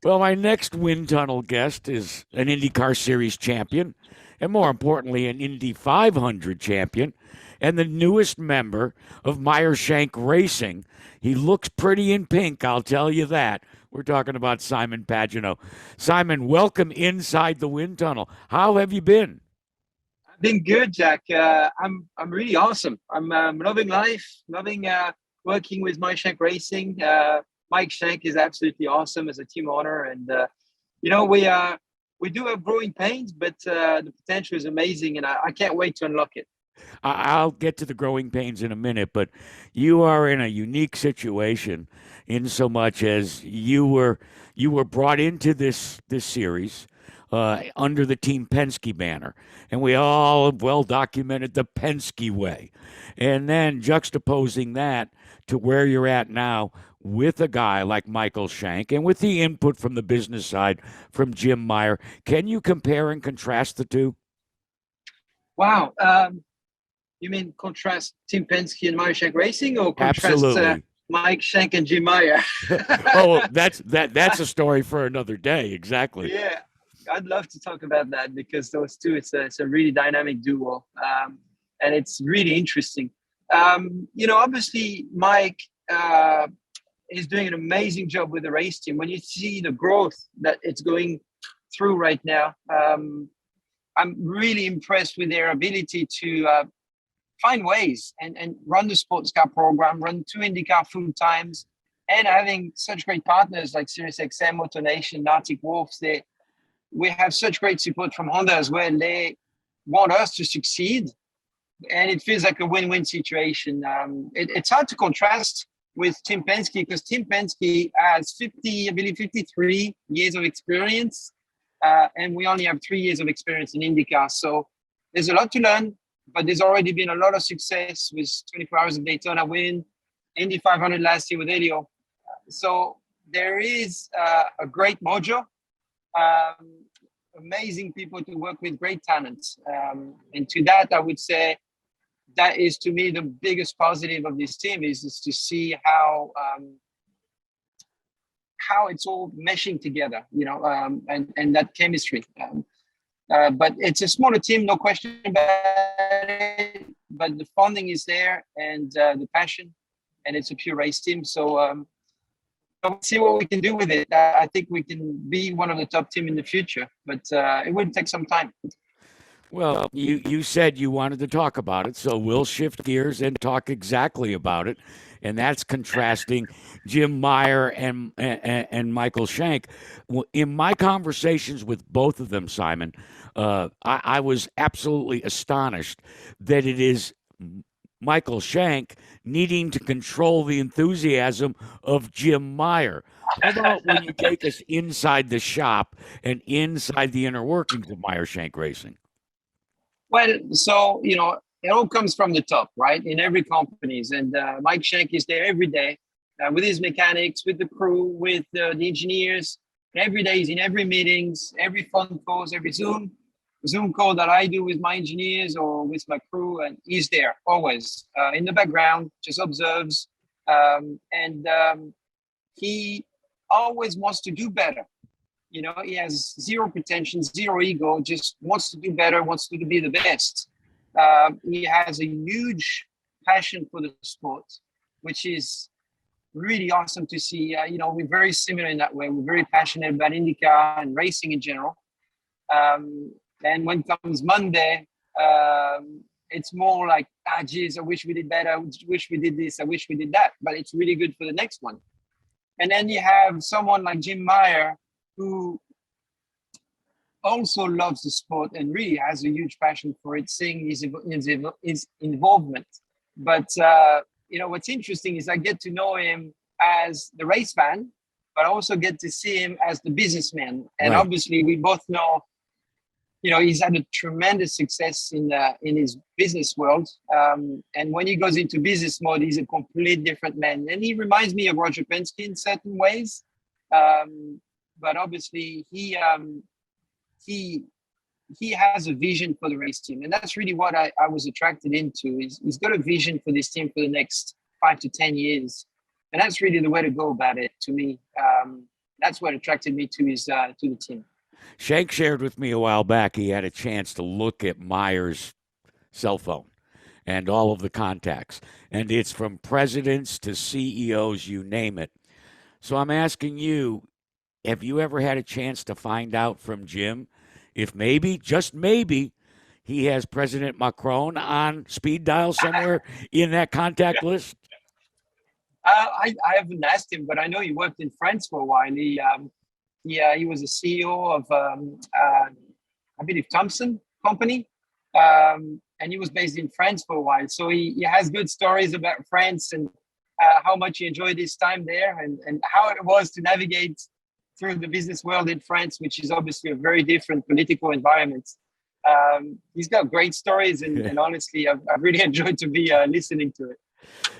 Well, my next wind tunnel guest is an IndyCar Series champion, and more importantly, an Indy 500 champion, and the newest member of Meyer Shank Racing. He looks pretty in pink, I'll tell you that. We're talking about Simon Pagenaud. Simon, welcome inside the wind tunnel. How have you been? I've been good, Jack. I'm really awesome. I'm loving life, loving working with Mike Shank Racing. Mike Shank is absolutely awesome as a team owner, and you know we do have growing pains, but the potential is amazing, and I can't wait to unlock it. I'll get to the growing pains in a minute, but you are in a unique situation in so much as you were brought into this series under the Team Penske banner, and we all have well documented the Penske way, and then juxtaposing that to where you're at now with a guy like Michael Shank and with the input from the business side from Jim Meyer. Can you compare and contrast the two? Wow. You mean contrast Team Penske and Mike Shank Racing, or contrast Absolutely. Mike Shank and Jim Meyer? Oh, that's a story for another day. Exactly. Yeah, I'd love to talk about that because those two, it's a really dynamic duo, and it's really interesting. Obviously, Mike is doing an amazing job with the race team. When you see the growth that it's going through right now, I'm really impressed with their ability to find ways and run the sports car program, run two IndyCar full times, and having such great partners like SiriusXM, AutoNation, Arctic Wolves. We have such great support from Honda as well. They want us to succeed, and it feels like a win-win situation. It's hard to contrast with Team Penske because Team Penske has 50, I believe 53 years of experience, and we only have 3 years of experience in IndyCar. So there's a lot to learn, but there's already been a lot of success with 24 Hours of Daytona win, Indy 500 last year with Helio. So there is a great mojo, amazing people to work with, great talents. And to that, I would say that is to me the biggest positive of this team is to see how it's all meshing together, and that chemistry. But it's a smaller team, no question about it. But the funding is there, and the passion, and it's a pure race team. So we'll see what we can do with it. I think we can be one of the top team in the future, but it will take some time. Well, you said you wanted to talk about it, so we'll shift gears and talk exactly about it, and that's contrasting Jim Meyer and Michael Shank. In my conversations with both of them, Simon, I was absolutely astonished that it is Michael Shank needing to control the enthusiasm of Jim Meyer. How about when you take us inside the shop and inside the inner workings of Meyer Shank Racing? Well, so, it all comes from the top, right? In every companies. And Mike Shank is there every day with his mechanics, with the crew, with the engineers. Every day he's in every meetings, every phone calls, every Zoom call that I do with my engineers or with my crew. And he's there always in the background, just observes. And he always wants to do better. He has zero pretension, zero ego, just wants to do better, wants to be the best. He has a huge passion for the sport, which is really awesome to see. We're very similar in that way. We're very passionate about IndyCar and racing in general. And when comes Monday, it's more like, geez, I wish we did better. I wish we did this. I wish we did that. But it's really good for the next one. And then you have someone like Jim Meyer, who also loves the sport and really has a huge passion for it, seeing his involvement. But, what's interesting is I get to know him as the race fan, but I also get to see him as the businessman. And Right. obviously we both know, he's had a tremendous success in his business world. And when he goes into business mode, he's a complete different man. And he reminds me of Roger Penske in certain ways. But obviously he has a vision for the race team, and that's really what I was attracted into. He's got a vision for this team for the next 5 to 10 years, and that's really the way to go about it to me. That's what attracted me to the team. Shank shared with me a while back he had a chance to look at Meyer's cell phone and all of the contacts, and it's from presidents to CEOs, you name it. So I'm asking you, have you ever had a chance to find out from Jim if maybe, just maybe, he has President Macron on speed dial somewhere in that contact list? I haven't asked him, but I know he worked in France for a while. He was a CEO of I believe Thompson Company, and he was based in France for a while. So he has good stories about France and how much he enjoyed his time there, and how it was to navigate through the business world in France, which is obviously a very different political environment. He's got great stories, and honestly, I've really enjoyed to be listening to it.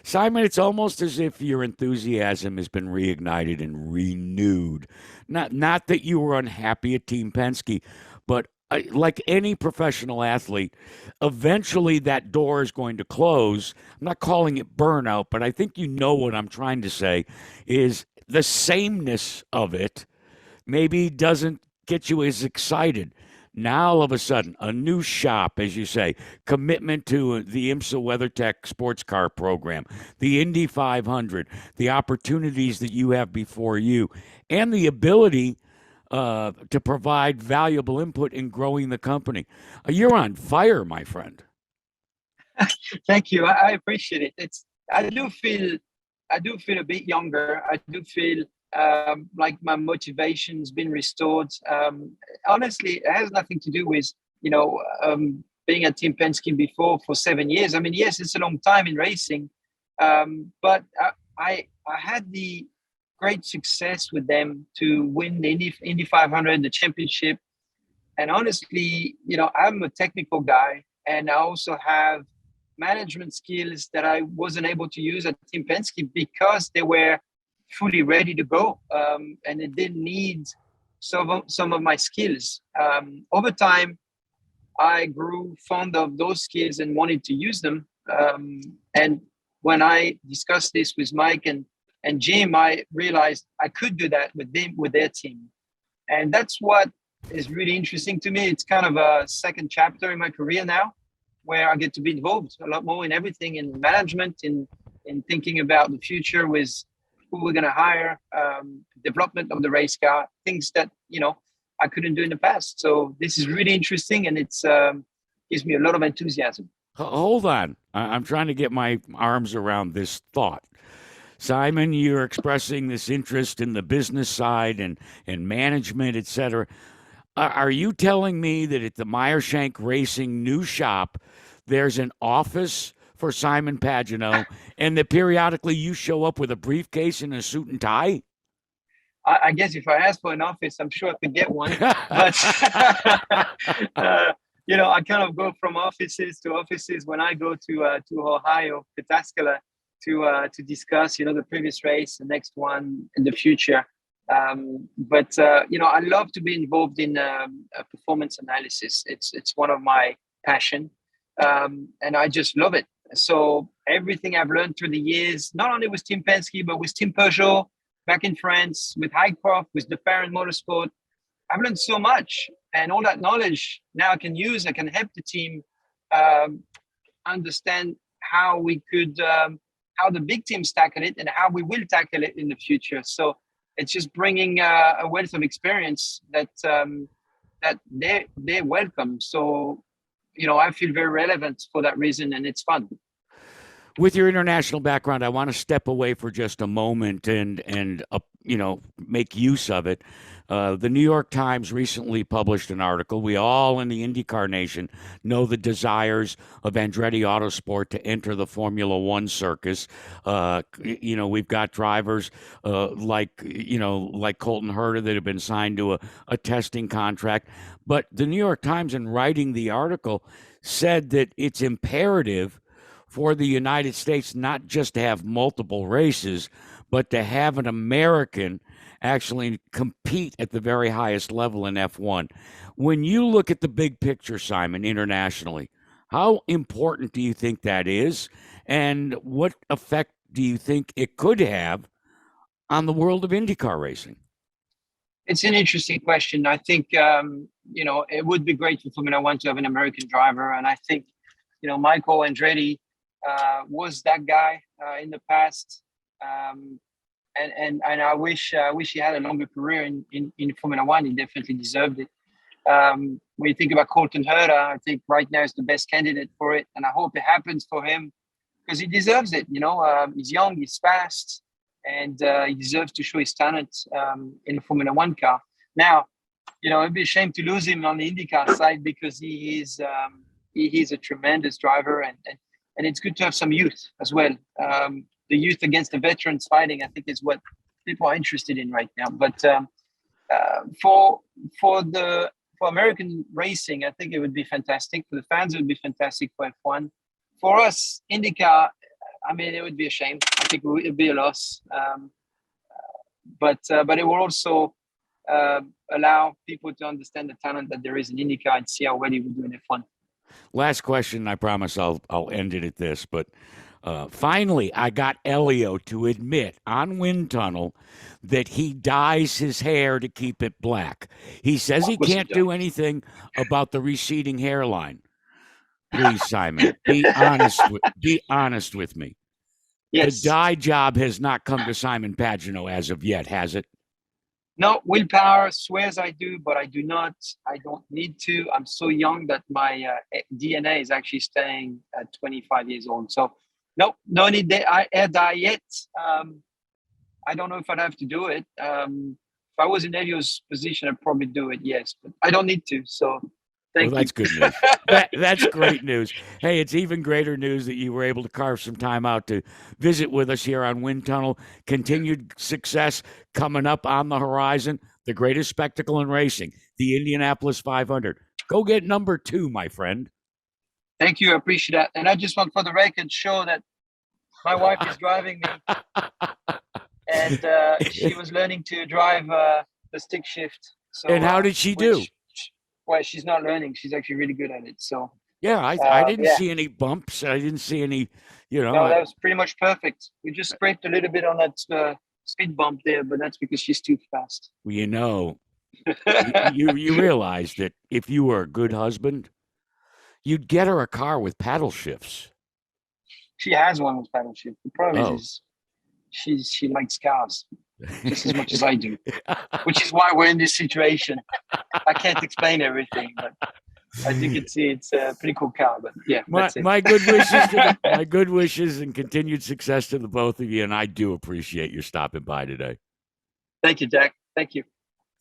Simon, it's almost as if your enthusiasm has been reignited and renewed. Not that you were unhappy at Team Penske, but like any professional athlete, eventually that door is going to close. I'm not calling it burnout, but I think you know what I'm trying to say is the sameness of it maybe doesn't get you as excited. Now, all of a sudden, a new shop, as you say, commitment to the IMSA WeatherTech sports car program, the Indy 500, the opportunities that you have before you, and the ability to provide valuable input in growing the company. You're on fire, my friend. Thank you. I appreciate it. I do feel a bit younger. I do feel like my motivation's been restored. Honestly, it has nothing to do with being at Team Penske before for 7 years. I mean, yes, it's a long time in racing, but I had the great success with them to win the Indy 500, the championship. And honestly, I'm a technical guy, and I also have management skills that I wasn't able to use at Team Penske because they were fully ready to go, and it didn't need some of my skills. Over time, I grew fond of those skills and wanted to use them. And when I discussed this with Mike and Jim, I realized I could do that with them, with their team. And that's what is really interesting to me. It's kind of a second chapter in my career now, where I get to be involved a lot more in everything, in management, in thinking about the future with who we're going to hire, development of the race car, things that, I couldn't do in the past. So this is really interesting, and it's gives me a lot of enthusiasm. Hold on. I'm trying to get my arms around this thought. Simon, you're expressing this interest in the business side and management, et cetera. Are you telling me that at the Meyer Shank Racing new shop, there's an office for Simon Pagenaud, and that periodically you show up with a briefcase and a suit and tie? I guess if I asked for an office, I'm sure I could get one. But I kind of go from offices to offices when I go to Ohio, Pataskala, to discuss, the previous race, the next one, and the future. But I love to be involved in performance analysis. It's one of my passion, and I just love it. So everything I've learned through the years, not only with Team Penske, but with Team Peugeot back in France, with Highcroft, with the parent motorsport, I've learned so much, and all that knowledge now I can use. I can help the team understand how we could. How the big teams tackle it and how we will tackle it in the future. So it's just bringing a wealth of experience that they welcome. So, I feel very relevant for that reason, and it's fun. With your international background, I want to step away for just a moment and make use of it. The New York Times recently published an article. We all in the IndyCar nation know the desires of Andretti Autosport to enter the Formula One circus. We've got drivers like Colton Herta that have been signed to a testing contract. But the New York Times, in writing the article, said that it's imperative for the United States not just to have multiple races, but to have an American actually compete at the very highest level in F1. When you look at the big picture, Simon, internationally, how important do you think that is? And what effect do you think it could have on the world of IndyCar racing? It's an interesting question. I think it would be great for Formula One to have an American driver, and I think Michael Andretti was that guy in the past, and I wish he had a longer career in Formula One. He definitely deserved it. When you think about Colton Herta, I think right now is the best candidate for it, and I hope it happens for him because he deserves it. He's young, he's fast, and he deserves to show his talent in a Formula One car. Now, it'd be a shame to lose him on the IndyCar side because he is a tremendous driver, and it's good to have some youth as well. The youth against the veterans fighting, I think, is what people are interested in right now. But for American racing, I think it would be fantastic. For the fans, it would be fantastic for F1. For us, IndyCar, I mean, it would be a shame. I think it would be a loss. But it will also allow people to understand the talent that there is in IndyCar and see how well he will do in F1. Last question. I promise I'll end it at this. But finally, I got Helio to admit on Wind Tunnel that he dyes his hair to keep it black. He says he can't do anything about the receding hairline. Please, Simon, be honest with me. Yes. The dye job has not come to Simon Pagenaud as of yet, has it? No, willpower swears I do, but I do not. I don't need to. I'm so young that my DNA is actually staying at 25 years old. So, no need hair dye yet. I don't know if I'd have to do it. If I was in Helio's position, I'd probably do it, yes. But I don't need to, so thank you. That's good news. That's great news. Hey, it's even greater news that you were able to carve some time out to visit with us here on Wind Tunnel. Continued success coming up on the horizon. The greatest spectacle in racing, the Indianapolis 500. Go get number 2, my friend. Thank you. I appreciate that. And I just want for the record show that my wife is driving me. And she was learning to drive the stick shift. So, and how did she do? Well, she's not learning. She's actually really good at it. So yeah, I didn't see any bumps. I didn't see any, No, that was pretty much perfect. We just scraped a little bit on that speed bump there, but that's because she's too fast. Well, you realize that if you were a good husband, you'd get her a car with paddle shifts. She has one with paddle shift. The problem is she likes cars just as much as I do, which is why we're in this situation. I can't explain everything, but I think it's a pretty cool car. But yeah, that's it. My good wishes and continued success to the both of you, and I do appreciate your stopping by today. Thank you, Jack. Thank you.